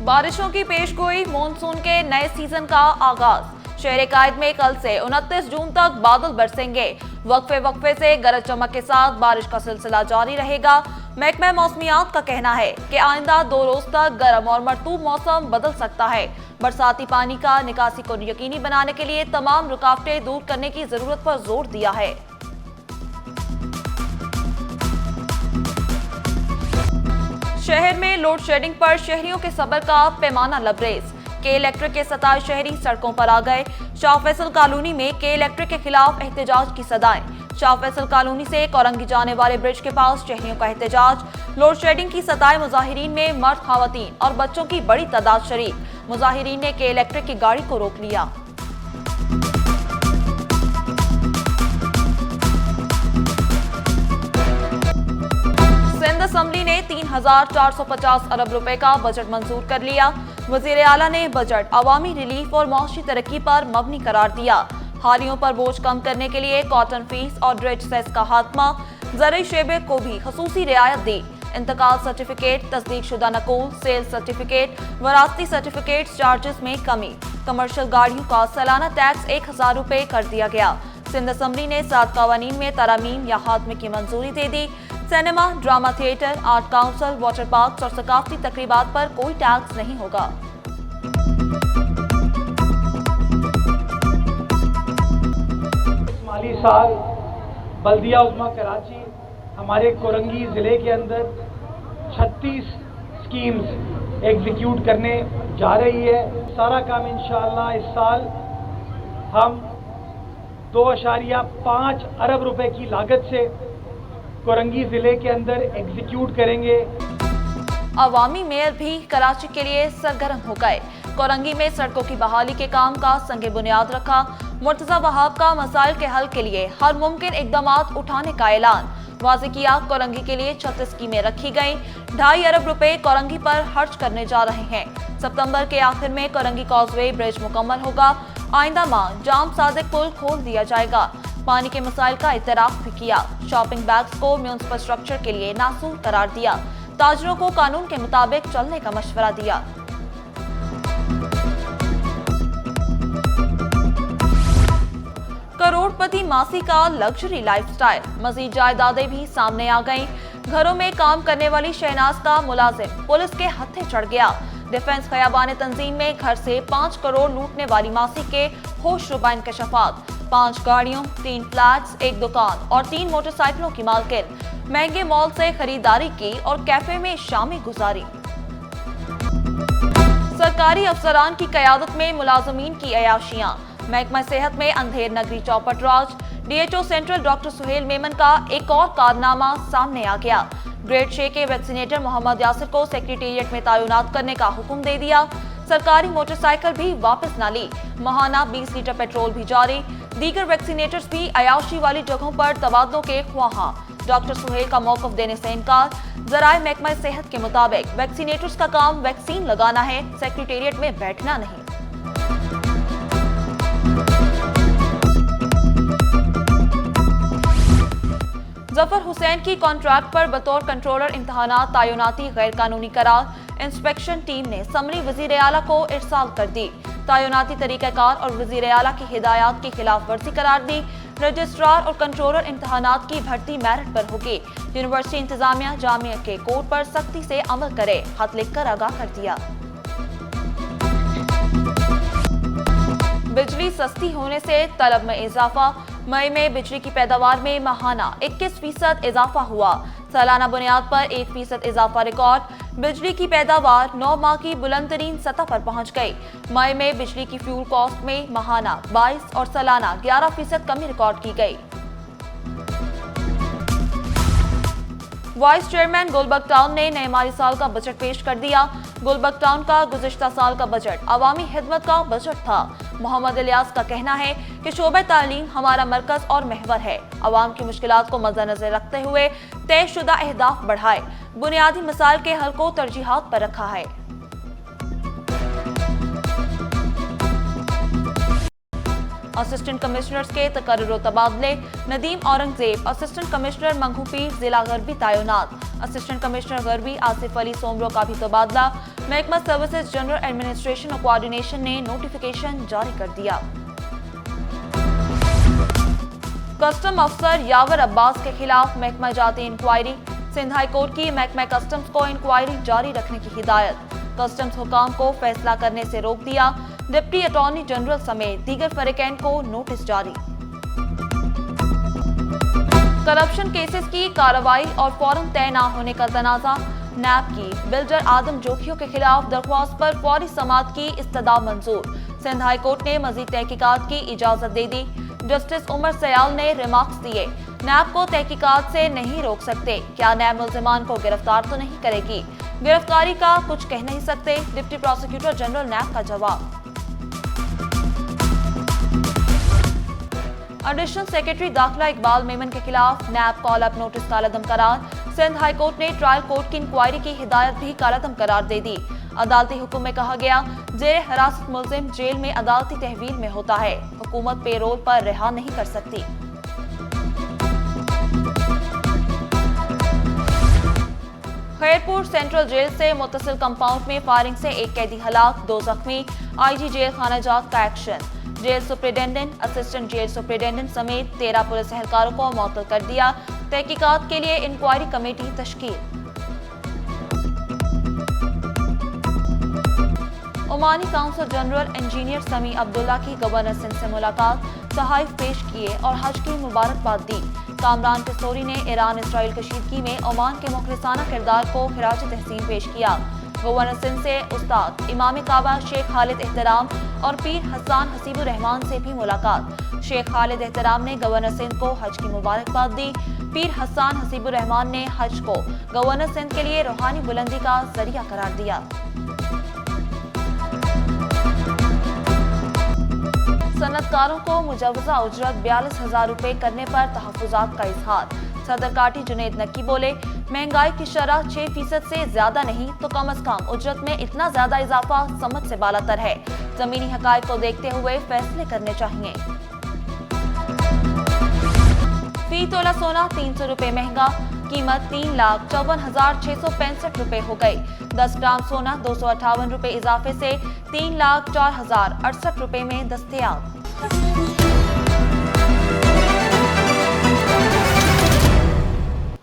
बारिशों की पेशगोई, मॉनसून के नए सीजन का आगाज। शहर कायद में कल से 29 जून तक बादल बरसेंगे। वक्फे से गरज चमक के साथ बारिश का सिलसिला जारी रहेगा। महकमा मौसमियात का कहना है कि आइंदा 2 रोज तक गर्म और मरतूब मौसम बदल सकता है। बरसाती पानी का निकासी को यकीनी बनाने के लिए तमाम रुकावटें दूर करने की जरूरत पर जोर दिया है। शहर में लोड शेडिंग पर शहरियों के सब्र का पैमाना लबरेज। के इलेक्ट्रिक के 27 शहरी सड़कों पर आ गए। शाह फैसल कॉलोनी में के इलेक्ट्रिक के खिलाफ एहतजाज की सदाएं। शाह फैसल कॉलोनी से कोरंगी जाने वाले ब्रिज के पास शहरियों का एहतजाज। लोड शेडिंग की सताए मुजाहिरीन में मर्द, खवातीन और बच्चों की बड़ी तादाद शरीक। मुजाहिरीन ने के इलेक्ट्रिक की गाड़ी को रोक लिया। सिंध असेंबली ने 3,450 अरब रुपए का बजट मंजूर कर लिया। वजीर आला ने बजट अवामी रिलीफ और मौशी तरक्की पर मबनी करार दिया। हालियों पर बोझ कम करने के लिए कॉटन फीस और ड्रेज सेस का खात्मा। ज़रई शेबे को भी खसूसी रियायत दी। इंतकाल सर्टिफिकेट, तस्दीक शुदा Nakul, sales certificate, वरासती certificate charges में कमी। कमर्शियल गाड़ियों का सालाना टैक्स 1,000 रुपए कर दिया गया। सिंध असेंबली ने 7 कवानीन में तरामीम या खात्मे की मंजूरी दे दी। Cinema, drama theatre, art council, water park और सकाफती तकरीबात पर कोई टैक्स नहीं होगा। माली साल बल्दिया उज़्मा कराची हमारे कोरंगी ज़िले के अंदर 36 स्कीम्स एग्जीक्यूट करने जा रही है। सारा काम इंशाअल्लाह इस साल हम 2.5 अरब रुपए की लागत से कोरंगी ज़िले के अंदर एग्जीक्यूट करेंगे। अवामी मेयर भी कराची के लिए सरगर्म हो गए। कोरंगी में सड़कों की बहाली के काम का संगे बुनियाद रखा। मुर्तजा वहाब का मसाइल के हल के लिए हर मुमकिन इकदाम उठाने का ऐलान। वाज़ेह किया, कोरंगी के लिए 36 स्कीमें रखी गईं। 2.5 अरब रुपए कोरंगी पर खर्च करने जा रहे हैं। सितंबर के आखिर में कोरंगी कॉजवे ब्रिज मुकम्मल होगा। आइंदा माह जाम सादिक पुल खोल दिया जाएगा। पानी के मसाइल का इतराफ भी किया। शॉपिंग बैग्स को म्यूनिसिपल स्ट्रक्चर के लिए नासूर करार दिया। ताजरों को कानून के मुताबिक चलने का मशवरा दिया। करोड़पति मासी का लग्जरी लाइफस्टाइल, मजीद जायदादें भी सामने आ गईं। घरों में काम करने वाली शहनाज का मुलाजिम पुलिस के हत्थे चढ़ गया। डिफेंस खयाबान तंजीम में घर से 5 करोड़ लूटने वाली मासी के होशरुबा इंकशाफात। 5 गाड़ियों, 3 फ्लैट्स, 1 दुकान और 3 मोटरसाइकिलों की मालकिन। महंगे मॉल से खरीदारी की और कैफे में शामें गुजारी। सरकारी अफसरान की क़यादत में मुलाजमीन की अयाशियां। महकमा सेहत में अंधेर नगरी चौपट राज। DHO central doctor Suhel Memon का एक और कारनामा सामने आ गया। ग्रेड 6 के वैक्सीनेटर मोहम्मद यासिर को सेक्रेटेरिएट में तैनात करने का हुक्म दे दिया। सरकारी मोटरसाइकिल भी वापस न ली। माहाना 20 लीटर पेट्रोल भी जारी। दीगर वैक्सीनेटर्स भी अयाशी वाली जगहों पर तबादलों के ख्वाहां। डॉक्टर सुहेल का मौकफ देने से इनकार। जराए महकमा सेहत के मुताबिक वैक्सीनेटर्स का काम वैक्सीन लगाना है, सेक्रेटेरिएट में बैठना नहीं। जफर हुसैन की कॉन्ट्रैक्ट पर बतौर कंट्रोलर इम्तहानात तैनाती गैर कानूनी करार। इंस्पेक्शन टीम ने समरी वजीर आला को इरसाल कर दी। तैनाती तरीक़ाकार और वजीर आला की हिदायत की खिलाफ वर्जी करार दी। रजिस्ट्रार और कंट्रोलर इम्तहानात की भर्ती मेरिट पर होगी। यूनिवर्सिटी इंतजामिया जामिया के कोड पर सख्ती से अमल करे, खत लिखकर आगाह कर दिया। बिजली सस्ती होने से तलब में इजाफा। मई में बिजली की पैदावार में माहाना 21% इजाफा हुआ। सालाना बुनियाद पर 1% इजाफा रिकॉर्ड। बिजली की पैदावार 9 माह की बुलंदतरीन सतह पर पहुंच गई। मई में बिजली की फ्यूल कॉस्ट में माहाना 22 और सालाना 11% कमी रिकॉर्ड की गई। वाइस चेयरमैन गुलबर्ग टाउन ने नए माली साल का बजट पेश कर दिया। गुलबर्ग टाउन का गुज़िश्ता साल का बजट अवामी खिदमत का बजट था। मोहम्मद इलियास का कहना है कि शोबे तालीम हमारा मरकज और महवर है। अवाम की मुश्किलात को मद्देनजर रखते हुए तयशुदा अहदाफ बढ़ाए, बुनियादी मसाइल के हल को तरजीहात पर रखा है। असिस्टेंट कमिश्नर्स के तकर्रुर तबादले। नदीम औरंगजेब असिस्टेंट कमिश्नर मंगू पीर जिला गरबी तैनात। असिस्टेंट कमिश्नर गरबी आसिफ अली सोमरो का भी तबादला। महकमा सर्विसेज जनरल एडमिनिस्ट्रेशन और कोऑर्डिनेशन ने नोटिफिकेशन जारी कर दिया। कस्टम अफसर यावर अब्बास के खिलाफ महकमा जाती इंक्वायरी। सिंध हाई कोर्ट की महकमा कस्टम्स को इंक्वायरी जारी रखने की हिदायत। कस्टम्स हुकाम को फैसला करने से रोक दिया। डिप्टी अटॉर्नी जनरल समेत दीगर फरीकैन को नोटिस जारी। करप्शन केसेस की कार्रवाई और फौरन तय न होने का तनाजा। नैब की बिल्डर आदम जोखियों के खिलाफ दरख्वास्त पर फौरी समाअत की इस्तदा मंजूर। सिंध हाई कोर्ट ने मजीद तहकीकात की इजाजत दे दी। जस्टिस उमर सयाल ने रिमार्क्स दिए, नैब को तहकीकात से नहीं रोक सकते। क्या नैब मुल्जिमान को गिरफ्तार तो नहीं करेगी? गिरफ्तारी का कुछ कह नहीं सकते। डिप्टी प्रोसिक्यूटर जनरल नैब का जवाब। एडिशनल सेक्रेटरी दाखिला इकबाल मेमन के खिलाफ नैब कॉल अप नोटिस कालादम करार। सिंध हाई कोर्ट ने ट्रायल कोर्ट की इंक्वायरी की हिदायत भी कालादम करार दे दी। अदालती हुक्म में कहा गया, जेर हिरासत मुल्जिम जेल में अदालती तहवील में होता है। हुकूमत पेरोल पर रिहा नहीं कर सकती। खैरपुर सेंट्रल जेल से मुत्तसिल कंपाउंड में फायरिंग से एक कैदी हलाक, 2 जख्मी। आईजी जेल खाना जात का action. Jail superintendent, assistant jail superintendent समेत 13 पुलिस एहलकारों को मुअत्तल कर दिया। तहकीकात के लिए inquiry committee तश्कील। Omani council general engineer समी अब्दुल्ला की गवर्नर सिंध से मुलाकात, तहाइफ पेश किए और हज की मुबारकबाद दी। कामरान किशोरी ने ईरान इसराइल कशीदगी में ओमान के मुखलिसाना किरदार को खिराज तहसीन पेश किया। गवर्नर सिंध से उस्ताद इमाम काबा शेख खालिद एहतराम और पीर हसन हसीबुर रहमान से भी मुलाकात। शेख खालिद एहतराम ने गवर्नर सिंध को हज की मुबारकबाद दी। पीर हसन हसीबुर रहमान ने हज को गवर्नर सिंध के लिए रूहानी बुलंदी का जरिया करार दिया। सनतकारों को मुजवजा उजरत 42,000 रुपए करने पर तहफ्फुजात का इजहार। सदर काटी जुनेद नक्की बोले, महंगाई की शरह 6% से ज्यादा नहीं तो कम अज कम उजरत में इतना ज्यादा इजाफा समझ से बालातर है। जमीनी हकायक को देखते हुए फैसले करने चाहिए। फी तोला सोना 300 रुपए महंगा, कीमत 3,54,665 रुपए हो गई। 10 ग्राम सोना 258 रुपए इजाफे से 3,04,068 रुपए में दस्तयाब।